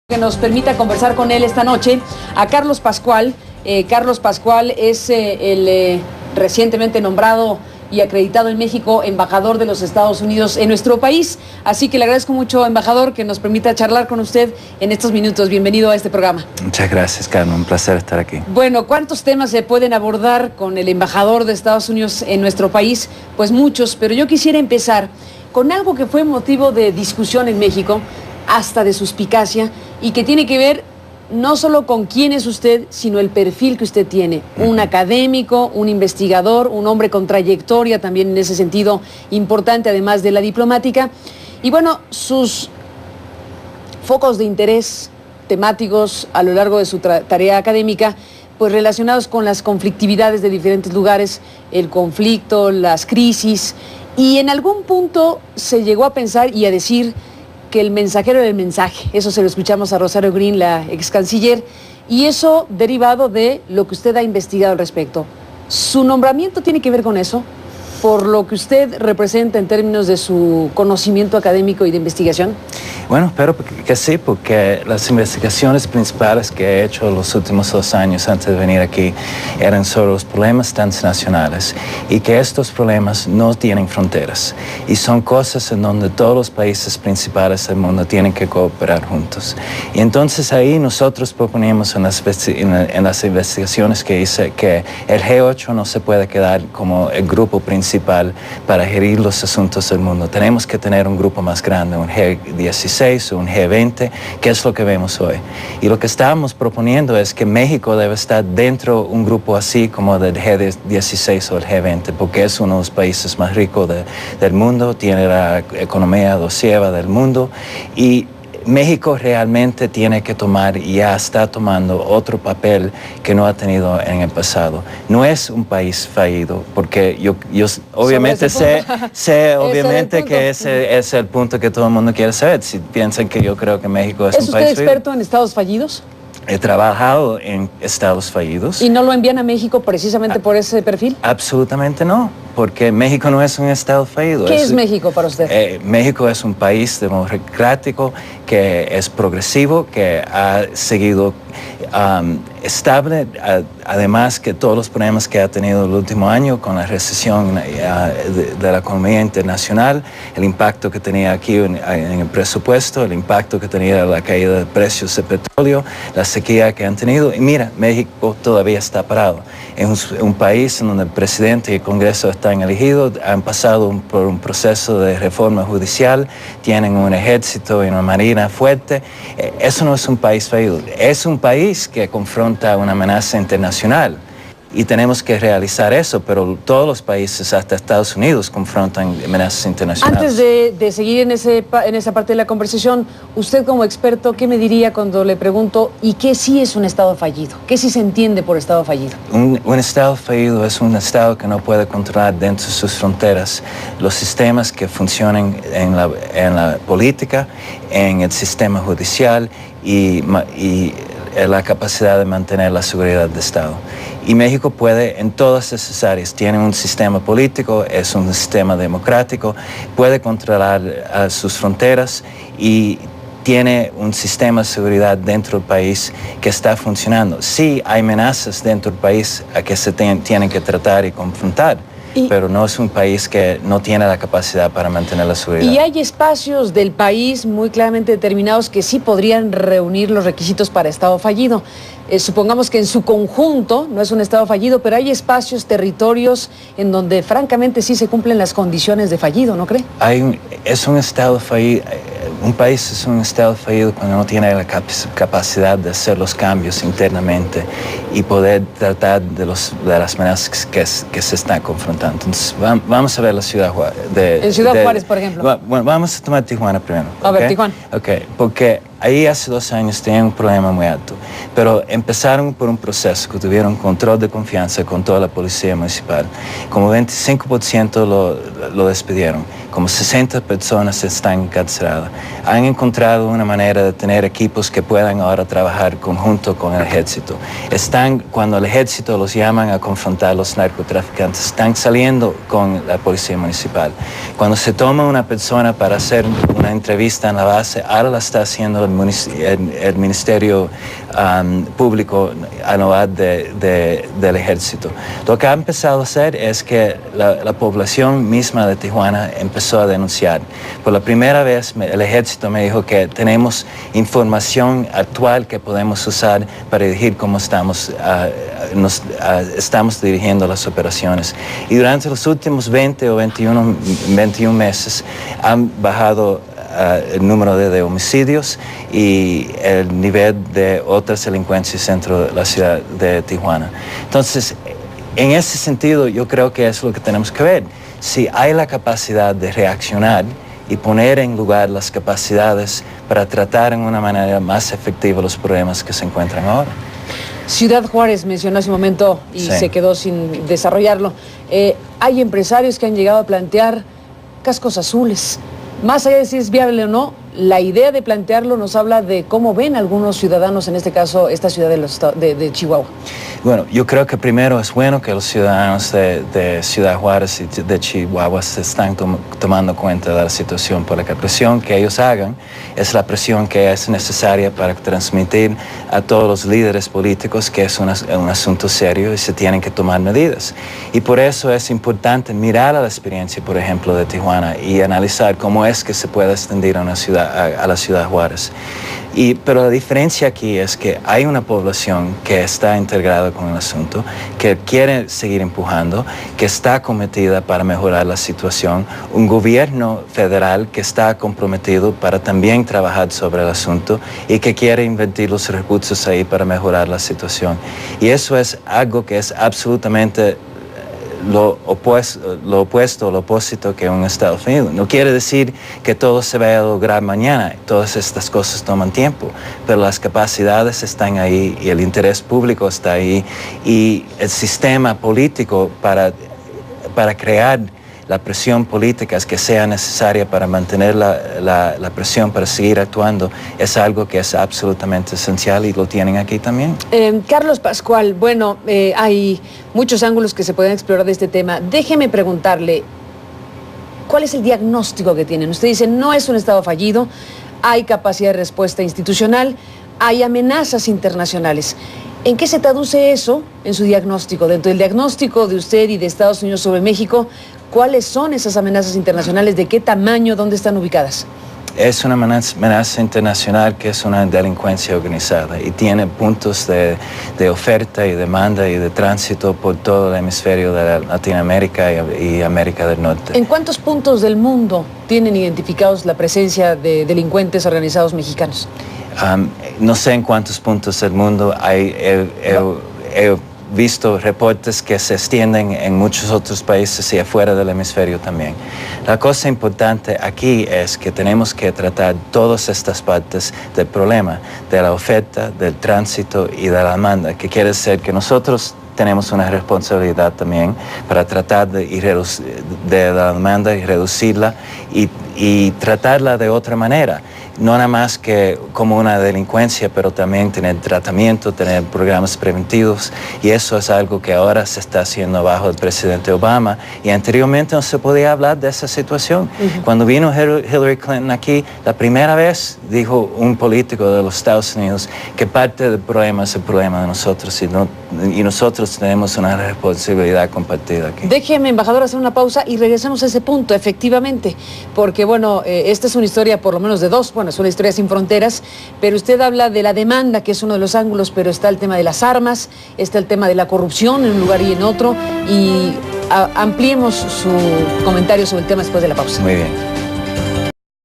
Que nos permita conversar con él esta noche, a Carlos Pascual. Carlos Pascual es el recientemente nombrado y acreditado en México embajador de los Estados Unidos en nuestro país. Así que le agradezco mucho, embajador, que nos permita charlar con usted en estos minutos. Bienvenido a este programa. Muchas gracias, Carmen. Un placer estar aquí. Bueno, ¿cuántos temas se pueden abordar con el embajador de Estados Unidos en nuestro país? Pues muchos, pero yo quisiera empezar con algo que fue motivo de discusión en México, hasta de suspicacia, y que tiene que ver no solo con quién es usted, sino el perfil que usted tiene. Un académico, un investigador, un hombre con trayectoria también en ese sentido importante, además de la diplomática. Y bueno, sus focos de interés temáticos a lo largo de su tarea académica, pues relacionados con las conflictividades de diferentes lugares, el conflicto, las crisis, y en algún punto se llegó a pensar y a decir que el mensajero era el mensaje. Eso se lo escuchamos a Rosario Green, la ex canciller, y eso derivado de lo que usted ha investigado al respecto. ¿Su nombramiento tiene que ver con eso? ¿Por lo que usted representa en términos de su conocimiento académico y de investigación? Bueno, espero que sí, porque las investigaciones principales que he hecho los últimos 2 años antes de venir aquí eran sobre los problemas transnacionales y que estos problemas no tienen fronteras y son cosas en donde todos los países principales del mundo tienen que cooperar juntos. Y entonces ahí nosotros proponemos en las investigaciones que hice que el G8 no se puede quedar como el grupo principal para gerir los asuntos del mundo. Tenemos que tener un grupo más grande, un G16 o un G20, que es lo que vemos hoy. Y lo que estábamos proponiendo es que México debe estar dentro de un grupo así como del G16 o el G20, porque es uno de los países más ricos del mundo, tiene la economía doceava del mundo, y México realmente tiene que tomar y ya está tomando otro papel que no ha tenido en el pasado. No es un país fallido, porque yo obviamente sé obviamente que ese es el punto que todo el mundo quiere saber. Si piensan que yo creo que México es un país fallido. ¿Es usted experto en estados fallidos? He trabajado en estados fallidos. ¿Y no lo envían a México precisamente por ese perfil? Absolutamente no, porque México no es un estado fallido. ¿Qué es México para usted? México es un país democrático que es progresivo, que ha seguido estable, además que todos los problemas que ha tenido el último año con la recesión de la economía internacional, el impacto que tenía aquí en el presupuesto, el impacto que tenía la caída de precios de petróleo, la sequía que han tenido. Y mira, México todavía está parado. Es un país en donde el presidente y el Congreso están elegidos, han pasado por un proceso de reforma judicial, tienen un ejército y una marina fuerte. Eso no es un país fallido, es un país que confronta una amenaza internacional y tenemos que realizar eso, pero todos los países, hasta Estados Unidos, confrontan amenazas internacionales. Antes de seguir en esa parte de la conversación, usted como experto, ¿qué me diría cuando le pregunto ¿y qué sí es un Estado fallido? ¿Qué sí se entiende por Estado fallido? Un Estado fallido es un Estado que no puede controlar dentro de sus fronteras los sistemas que funcionan en la política, en el sistema judicial y la capacidad de mantener la seguridad de Estado. Y México puede en todas esas áreas, tiene un sistema político, es un sistema democrático, puede controlar sus fronteras y tiene un sistema de seguridad dentro del país que está funcionando. Sí, hay amenazas dentro del país a que se tienen que tratar y confrontar, pero no es un país que no tiene la capacidad para mantener la seguridad. Y hay espacios del país muy claramente determinados que sí podrían reunir los requisitos para Estado fallido. Supongamos que en su conjunto no es un Estado fallido, pero hay espacios, territorios en donde francamente sí se cumplen las condiciones de fallido, ¿no cree? Es un Estado fallido. Un país es un Estado fallido cuando no tiene la capacidad de hacer los cambios internamente y poder tratar de las amenazas que se están confrontando. Entonces, vamos a ver la ciudad Juárez. En Ciudad Juárez, por ejemplo. Bueno, vamos a tomar Tijuana primero. A ver, Tijuana. Ok, porque ahí hace 2 años tenían un problema muy alto, pero empezaron por un proceso que tuvieron control de confianza con toda la policía municipal. Como 25% lo despidieron, como 60 personas están encarceladas. Han encontrado una manera de tener equipos que puedan ahora trabajar conjunto con el ejército. Cuando el ejército los llaman a confrontar a los narcotraficantes, están saliendo con la policía municipal. Cuando se toma una persona para hacer una entrevista en la base, ahora la está haciendo el Ministerio Público Anual del Ejército. Lo que ha empezado a hacer es que la población misma de Tijuana empezó a denunciar. Por la primera vez el Ejército me dijo que tenemos información actual que podemos usar para dirigir cómo estamos dirigiendo las operaciones. Y durante los últimos 20 o 21 meses han bajado el número de homicidios y el nivel de otras delincuencias dentro de la ciudad de Tijuana. Entonces, en ese sentido, yo creo que es lo que tenemos que ver. Si hay la capacidad de reaccionar y poner en lugar las capacidades para tratar en una manera más efectiva los problemas que se encuentran ahora. Ciudad Juárez mencionó hace un momento y sí, se quedó sin desarrollarlo. Hay empresarios que han llegado a plantear cascos azules. Más allá de si es viable o no, la idea de plantearlo nos habla de cómo ven algunos ciudadanos, en este caso, esta ciudad de Chihuahua. Bueno, yo creo que primero es bueno que los ciudadanos de Ciudad Juárez y de Chihuahua se están tomando cuenta de la situación, porque la presión que ellos hagan es la presión que es necesaria para transmitir a todos los líderes políticos que es un asunto serio y se tienen que tomar medidas. Y por eso es importante mirar a la experiencia, por ejemplo, de Tijuana y analizar cómo es que se puede extender a la ciudad Juárez. Pero la diferencia aquí es que hay una población que está integrada con el asunto, que quiere seguir empujando, que está cometida para mejorar la situación, un gobierno federal que está comprometido para también trabajar sobre el asunto y que quiere invertir los recursos ahí para mejorar la situación. Y eso es algo que es absolutamente lo opuesto que un Estados Unidos. No quiere decir que todo se vaya a lograr mañana, todas estas cosas toman tiempo, pero las capacidades están ahí y el interés público está ahí y el sistema político para crear la presión política que sea necesaria para mantener la presión para seguir actuando es algo que es absolutamente esencial y lo tienen aquí también. Carlos Pascual, bueno, hay muchos ángulos que se pueden explorar de este tema. Déjeme preguntarle, ¿cuál es el diagnóstico que tienen? Usted dice, no es un Estado fallido, hay capacidad de respuesta institucional, hay amenazas internacionales. ¿En qué se traduce eso en su diagnóstico? Dentro del diagnóstico de usted y de Estados Unidos sobre México, ¿cuáles son esas amenazas internacionales? ¿De qué tamaño? ¿Dónde están ubicadas? Es una amenaza internacional que es una delincuencia organizada y tiene puntos de oferta y demanda y de tránsito por todo el hemisferio de Latinoamérica y América del Norte. ¿En cuántos puntos del mundo tienen identificados la presencia de delincuentes organizados mexicanos? No sé en cuántos puntos del mundo hay. He visto reportes que se extienden en muchos otros países y afuera del hemisferio también. La cosa importante aquí es que tenemos que tratar todas estas partes del problema, de la oferta, del tránsito y de la demanda, que quiere decir que nosotros tenemos una responsabilidad también para tratar de la demanda y reducirla y tratarla de otra manera. No nada más que como una delincuencia, pero también tener tratamiento, tener programas preventivos, y eso es algo que ahora se está haciendo bajo el presidente Obama, y anteriormente no se podía hablar de esa situación. Cuando vino Hillary Clinton aquí, la primera vez dijo un político de los Estados Unidos que parte del problema es el problema de nosotros, y nosotros tenemos una responsabilidad compartida aquí. Déjeme, embajador, hacer una pausa y regresamos a ese punto, efectivamente, porque bueno, esta es una historia por lo menos de dos, bueno, es una historia sin fronteras, pero usted habla de la demanda, que es uno de los ángulos, pero está el tema de las armas, está el tema de la corrupción en un lugar y en otro, y ampliemos su comentario sobre el tema después de la pausa. Muy bien.